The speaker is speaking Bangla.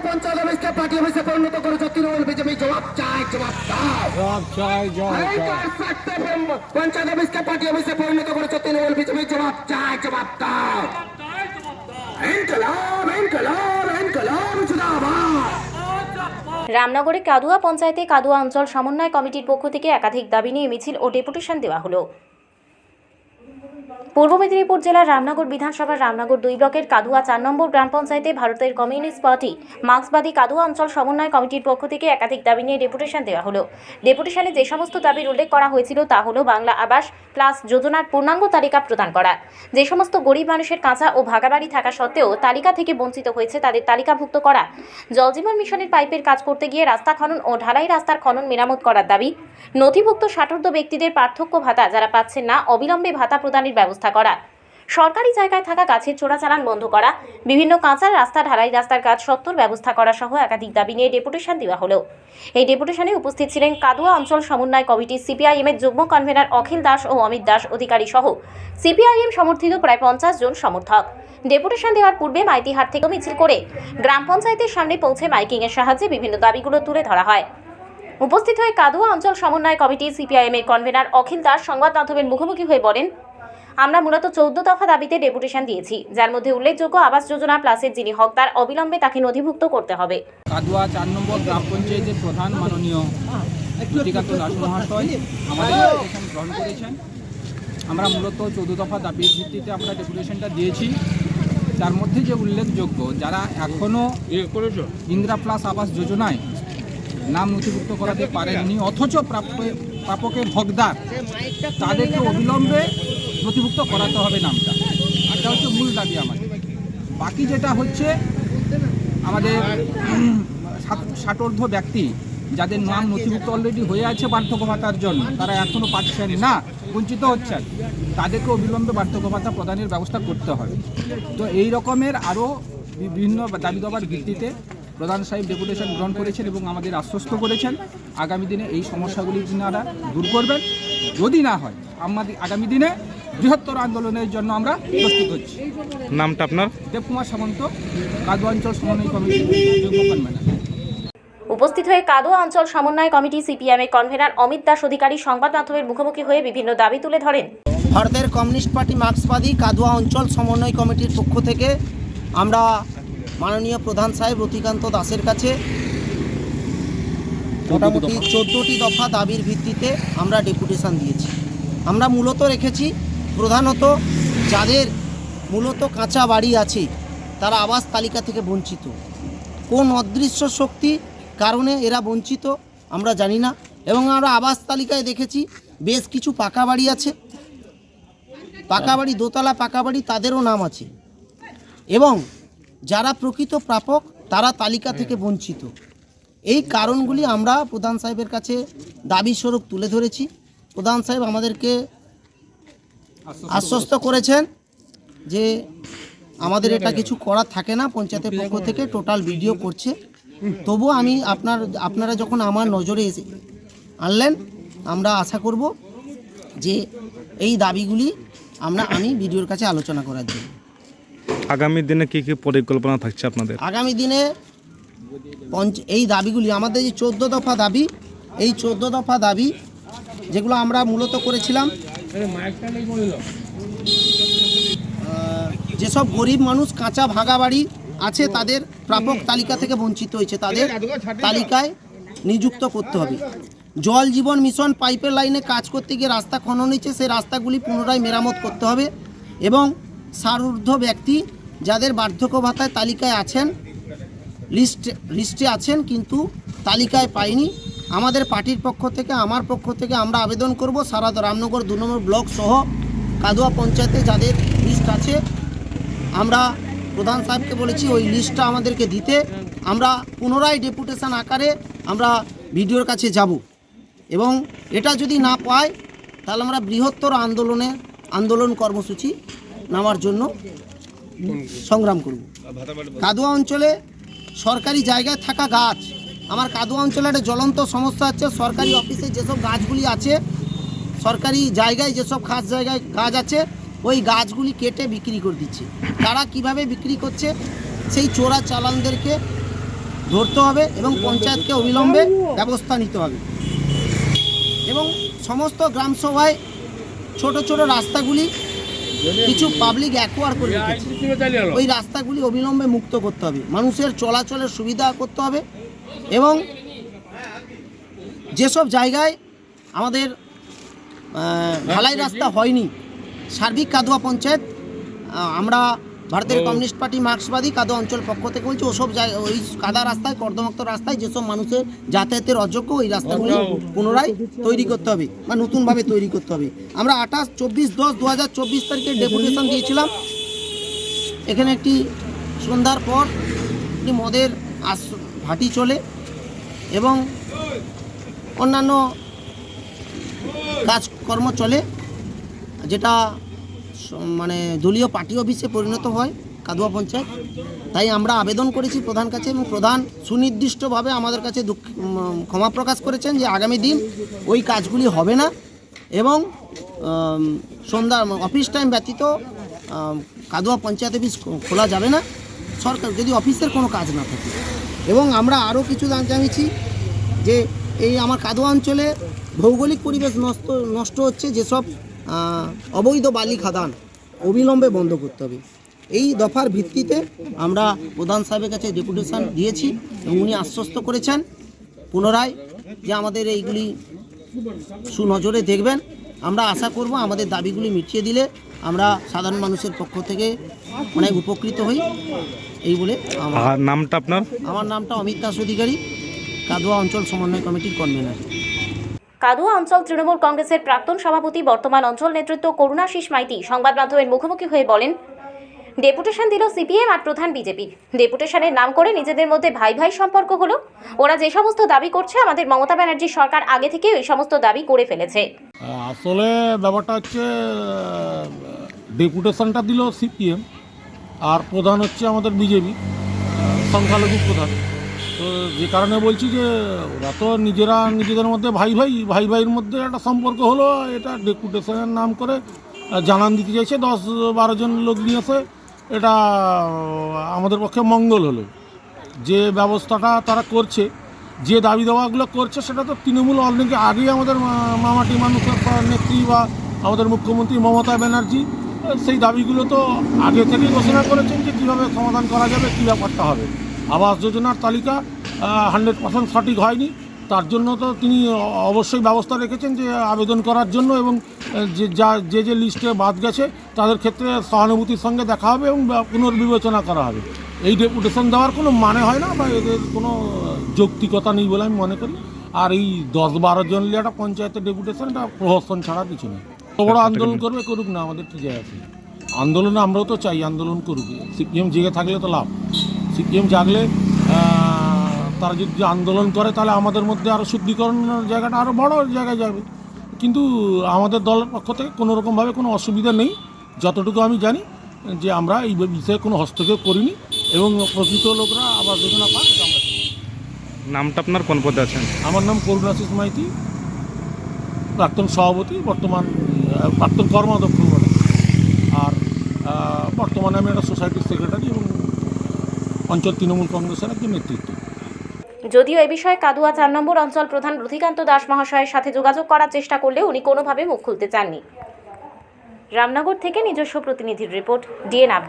পঞ্চায়েত অফিসকে পার্টি অফিসে পরিণত করেছে তৃণমূল বিজেপি। জবাব চাই, জবাব পঞ্চায়েত অফিসকে পার্টি অফিসে পরিণত করেছে তৃণমূল বিজেপি। জবাব চাই, জবাব দাও। ইনকলাব, ইনকলাব, ইনকলাব জিন্দাবাদ। রামনগরে কাদুয়া পঞ্চায়েতে কাদুয়া অঞ্চল সমন্বয় কমিটির পক্ষ থেকে একাধিক দাবি নিয়ে মিছিল ও ডেপুটেশন দেওয়া হলো। পূর্ব মেদিনীপুর জেলার রামনগর বিধানসভার রামনগর 2 ব্লকের কাদুয়া 4 নম্বর গ্রাম পঞ্চায়েতে ভারতের কমিউনিস্ট পার্টি মার্ক্সবাদী কাদুয়া অঞ্চল সমন্বয় কমিটির পক্ষ থেকে একাধিক দাবি নিয়ে ডেপুটেশন দেওয়া হলো। ডেপুটেশনে যে সমস্ত দাবির উল্লেখ করা হয়েছিল তা হলো বাংলা আবাস প্লাস যোজনার পূর্ণাঙ্গ তালিকা প্রদান করা, যে সমস্ত গরিব মানুষের কাঁচা ও ভাগা বাড়ি থাকা সত্ত্বেও তালিকা থেকে বঞ্চিত হয়েছে তাদের তালিকাভুক্ত করা, জলজীবন মিশনের পাইপের কাজ করতে গিয়ে রাস্তা খনন ও ঢালাই রাস্তার খনন মেরামত করার দাবি, নথিভুক্ত ষাটোর্ধ্ব ব্যক্তিদের পার্থক্য ভাতা যারা পাচ্ছেন না অবিলম্বে ভাতা প্রদানের ব্যবস্থা করা, সরকারি জায়গায় থাকা গাছের চোরাচালান বন্ধ করা, বিভিন্ন কাঁচা রাস্তা ঢালাই রাস্তার কাজ সত্তর ব্যবস্থা করা সহ একাধিক দাবি নিয়ে ডেপুটেশন দেওয়া হলো। এই ডেপুটেশনে উপস্থিত ছিলেন কাদুয়া অঞ্চল সমন্বয় কমিটি সিপিআইএম এর যুগ্ম কনভেনর অখিল দাস ও অমিত দাস অধিকারী সহ সিপিআইএম সমর্থিত প্রায় 50 জন সমর্থক। ডেপুটেশন দেওয়ার পূর্বে মাইতিহাট থেকে মিছিল করে গ্রাম পঞ্চায়েতের সামনে পৌঁছে মাইকিং এর সাহায্যে বিভিন্ন দাবিগুলো তুলে ধরা হয়। উপস্থিত হয়ে কাদুয়া অঞ্চল সমন্বয় কমিটি সিপিআইএম এর কনভেনর অখিল দাস সংবাদ মাধ্যমের মুখোমুখি হয়ে বলেন, আমরা মূলত 14 দফা দাবিতে ডেপুটেশন দিয়েছি, যার মধ্যে উল্লেখযোগ্য আবাস যোজনা প্লাসের যিনি হকদার অবিলম্বে তাকে নথিভুক্ত করতে হবে। কাদুয়া 4 নম্বর গ্রাম পঞ্চায়েতের প্রধান মাননীয় জ্যোতিকান্ত দাস মহাশয় আমাদের ডেপুটেশন গ্রহণ করেছেন। আমরা মূলত 14 দফা দাবির ভিত্তিতে আমরা ডেপুটেশনটা দিয়েছি। তার মধ্যে যে উল্লেখযোগ্য যারা এখনও ইন্দিরা প্লাস আবাস যোজনায় নাম নথিভুক্ত করাতে পারেননি অথচ প্রাপকের হকদার, তাদেরকে অবিলম্বে নথিভুক্ত করাতে হবে নামটা। এটা হচ্ছে মূল দাবি আমাদের। বাকি যেটা হচ্ছে আমাদের ষাটোর্ধ্ব ব্যক্তি যাদের নাম নথিভুক্ত অলরেডি হয়ে আছে বার্ধক্য ভাতার জন্য, তারা এখনও পাচ্ছেন না, বঞ্চিত হচ্ছেন, তাদেরকে অবিলম্বে বার্ধক্য ভাতা প্রদানের ব্যবস্থা করতে হবে। তো এই রকমের আরও বিভিন্ন দাবি দাবার ভিত্তিতে প্রধান সাহেব ডেপুটেশন গ্রহণ করেছেন এবং আমাদের আশ্বস্ত করেছেন আগামী দিনে এই সমস্যাগুলি তিনারা দূর করবেন। যদি না হয় আমাদের আগামী দিনে বৃহত্তর আন্দোলনের জন্য আমরা প্রস্তুত হচ্ছি। নামটা আপনার? দেবকুমার সামন্ত, কাদুয়া অঞ্চল সমন্বয় কমিটি যুগ্ম কনভেনর। উপস্থিত হয়ে কাদুয়া অঞ্চল সমন্বয় কমিটি সিপিএম এর কনভেনর অমিত দাস অধিকারী সংবাদ মাধ্যমের মুখোমুখি হয়ে বিভিন্ন দাবি তুলে ধরেন। ভারতের কমিউনিস্ট পার্টি মার্ক্সবাদী কাদুয়া অঞ্চল সমন্বয় কমিটির পক্ষ থেকে আমরা মাননীয় প্রধান সাহেব রতিকান্ত দাসের কাছে মোটামুটি 14টি দফা দাবির ভিত্তিতে আমরা ডেপুটেশন দিয়েছি। আমরা মূলত রেখেছি প্রধানত যাদের মূলত কাঁচা বাড়ি আছে তারা আবাস তালিকা থেকে বঞ্চিত। কোন অদৃশ্য শক্তি কারণে এরা বঞ্চিত আমরা জানি না, এবং আমরা আবাস তালিকায় দেখেছি বেশ কিছু পাকা বাড়ি আছে, পাকা বাড়ি, দোতলা পাকা বাড়ি, তাদেরও নাম আছে, এবং যারা প্রকৃত প্রাপক তারা তালিকা থেকে বঞ্চিত। এই কারণগুলি আমরা প্রধান সাহেবের কাছে দাবি স্বরূপ তুলে ধরেছি। প্রধান সাহেব আমাদেরকে আশ্বস্ত করেছেন যে আমাদের এটা কিছু করার থাকে না, পঞ্চায়েতের পক্ষ থেকে টোটাল ভিডিও করছে। তবু আমি আপনারা যখন আমার নজরে এসে আনলেন, আমরা আশা করব যে এই দাবিগুলি আমি ভিডিওর কাছে আলোচনা করার জন্য। আগামী দিনে কী কী পরিকল্পনা থাকছে আপনাদের? আগামী দিনে এই দাবিগুলি আমাদের যে 14 দফা দাবি, এই 14 দফা দাবি যেগুলো আমরা মূলত করেছিলাম, যেসব গরিব মানুষ কাঁচা ভাঙা বাড়ি আছে তাদের প্রাপক তালিকা থেকে বঞ্চিত হয়েছে, তাদের তালিকায় নিযুক্ত করতে হবে। জল জীবন মিশন পাইপের লাইনে কাজ করতে গিয়ে রাস্তা খনন হয়েছে, সেই রাস্তাগুলি পুনরায় মেরামত করতে হবে। এবং ষাটোর্ধ্ব ব্যক্তি যাদের বার্ধক্য ভাতায় তালিকায় আছেন, লিস্টে আছেন কিন্তু তালিকায় পাইনি, আমাদের পার্টির পক্ষ থেকে, আমার পক্ষ থেকে আমরা আবেদন করব সারা রামনগর 2 নম্বর ব্লক সহ কাদুয়া পঞ্চায়েতে যাদের লিস্ট আছে, আমরা প্রধান সাহেবকে বলেছি ওই লিস্টটা আমাদেরকে দিতে। আমরা পুনরায় ডেপুটেশন আকারে আমরা ভিডিওর কাছে যাব, এবং এটা যদি না পাই তাহলে আমরা বৃহত্তর আন্দোলন কর্মসূচি নেওয়ার জন্য সংগ্রাম করব। কাদুয়া অঞ্চলে সরকারি জায়গায় থাকা গাছ, আমার কাদুয়া অঞ্চলে একটা জ্বলন্ত সমস্যা হচ্ছে, সরকারি অফিসে যেসব গাছগুলি আছে, সরকারি জায়গায় যেসব খাস জায়গায় গাছ আছে, ওই গাছগুলি কেটে বিক্রি করে দিচ্ছে। তারা কিভাবে বিক্রি করছে সেই চোরা চালানদেরকে ধরতে হবে এবং পঞ্চায়েতকে অবিলম্বে ব্যবস্থা নিতে হবে। এবং সমস্ত গ্রাম সভায় ছোট ছোট রাস্তাগুলি কিছু পাবলিক অ্যাকোয়ার করে রেখেছে, ওই রাস্তাগুলি অবিলম্বে মুক্ত করতে হবে, মানুষের চলাচলের সুবিধা করতে হবে। এবং যেসব জায়গায় আমাদের ঢালাই রাস্তা হয়নি, সার্বিক কাদুয়া পঞ্চায়েত, আমরা ভারতের কমিউনিস্ট পার্টি মার্ক্সবাদী কাদুয়া অঞ্চল পক্ষ থেকে বলছি, ওসব জায়গায় ওই কাদা রাস্তায়, কর্দমাক্ত রাস্তায় যেসব মানুষের যাতায়াতের অযোগ্য, ওই রাস্তাগুলি পুনরায় তৈরি করতে হবে বা নতুনভাবে তৈরি করতে হবে। আমরা 24/10/2024 তারিখে ডেপুটেশন দিয়েছিলাম। এখানে একটি সন্ধ্যার পর একটি মদের ভাটি চলে এবং অন্যান্য কাজকর্ম চলে, যেটা মানে দলীয় পার্টি অফিসে পরিণত হয় কাদুয়া পঞ্চায়েত। তাই আমরা আবেদন করেছি প্রধান কাছে এবং প্রধান সুনির্দিষ্টভাবে আমাদের কাছে ক্ষমা প্রকাশ করেছেন যে আগামী দিন ওই কাজগুলি হবে না এবং সন্ধ্যা অফিস টাইম ব্যতীত কাদুয়া পঞ্চায়েত অফিস খোলা যাবে না, সরকার যদি অফিসের কোনো কাজ না থাকে। এবং আমরা আরও কিছু জানিয়েছি যে এই আমার কাদুয়া অঞ্চলে ভৌগোলিক পরিবেশ নষ্ট হচ্ছে, যেসব অবৈধ বালি খাদান অবিলম্বে বন্ধ করতে হবে। এই দফার ভিত্তিতে আমরা প্রধান সাহেবের কাছে ডেপুটেশন দিয়েছি এবং উনি আশ্বস্ত করেছেন পুনরায় যে আমাদের এইগুলি সুনজরে দেখবেন। আমরা আশা করব আমাদের দাবিগুলি মিটিয়ে দিলে আমরা সাধারণ মানুষের পক্ষ থেকে অনেক উপকৃত হই। এই বলে নামটা আপনার? আমার নামটা অমিত দাস অধিকারী, কাদুয়া অঞ্চল সমন্বয় কমিটির কনভেনার। কাদুয়া অঞ্চল তৃণমূল কংগ্রেসের প্রাক্তন সভাপতি বর্তমান অঞ্চল নেতৃত্ব করুণাশিস মাইতি সংবাদ মাধ্যমের মুখোমুখি হয়ে বলেন, ডেপুটেশন দিল সিপিএম আর প্রধান বিজেপি। ডেপুটেশনের নাম করে নিজেদের মধ্যে ভাই ভাই সম্পর্ক হলো। ওরা যে সমস্ত দাবি করছে, আমাদের মমতা ব্যানার্জি সরকার আগে থেকে ওই সমস্ত দাবি করে ফেলেছে। আসলে ব্যাপারটা হচ্ছে ডেপুটেশনটা দিল সিপিএম আর প্রধান হচ্ছে আমাদের বিজেপি, সংখ্যালঘু প্রধান। তো যে কারণে বলছি যে ওরা তো নিজেদের মধ্যে ভাই ভাইয়ের মধ্যে একটা সম্পর্ক হলো, এটা ডেপুটেশনের নাম করে জানান দিতে চাইছে 10-12 জন লোক নিয়েছে। এটা আমাদের পক্ষে মঙ্গল হলো। যে ব্যবস্থাটা তারা করছে, যে দাবি দাওয়াগুলো করছে, সেটা তো তৃণমূল অনেক আগেই আমাদের মামাটি মানুষের নেত্রী বা আমাদের মুখ্যমন্ত্রী মমতা ব্যানার্জি সেই দাবিগুলো তো আগে থেকেই ঘোষণা করেছেন যে কীভাবে সমাধান করা যাবে, কী ব্যাপারটা হবে। আবাস যোজনার তালিকা 100% সঠিক হয়নি, তার জন্য তো তিনি অবশ্যই ব্যবস্থা রেখেছেন যে আবেদন করার জন্য, এবং যে লিস্টে বাদ গেছে তাদের ক্ষেত্রে সহানুভূতির সঙ্গে দেখা হবে এবং পুনর্বিবেচনা করা হবে। এই ডেপুটেশন দেওয়ার কোনো মানে হয় না বা এদের কোনো যৌক্তিকতা নেই বলে আমি মনে করি। আর এই 10-12 জন নিয়ে একটা পঞ্চায়েতের ডেপুটেশন, এটা প্রহসন ছাড়া কিছু নেই। তো বড় আন্দোলন করবে, করুক না, আমাদের কি যায় আছে। আন্দোলনে আমরাও তো চাই আন্দোলন করুক। সিপিএম জেগে থাকলে তো লাভ, সিপিএম জাগলে তারা যদি আন্দোলন করে তাহলে আমাদের মধ্যে আরও শুদ্ধিকরণের জায়গাটা আরও বড় জায়গায় যাবে। কিন্তু আমাদের দলের পক্ষ থেকে কোনো রকমভাবে কোনো অসুবিধা নেই, যতটুকু আমি জানি যে আমরা এই বিষয়ে কোনো হস্তক্ষেপ করিনি এবং প্রকৃত লোকরা আবাস যোজনা পাক, এটা আমরা চাই। নামটা আপনার, কোন পদে আছেন? আমার নাম করুণাশিস মাইতি, প্রাক্তন সভাপতি, প্রাক্তন কর্মাধ্যক্ষ বলে। আর বর্তমানে আমি একটা সোসাইটির সেক্রেটারি এবং অঞ্চল তৃণমূল কংগ্রেসের একজন নেতৃত্ব। যদিও এ বিষয়ে কাদুয়া 4 নম্বর অঞ্চল প্রধান রথিকান্ত দাস মহাশয়ের সাথে যোগাযোগ করার চেষ্টা করলে উনি কোনোভাবে মুখ খুলতে চাননি। রামনগর থেকে নিজস্ব প্রতিনিধির রিপোর্ট, ডিএন আপডেট।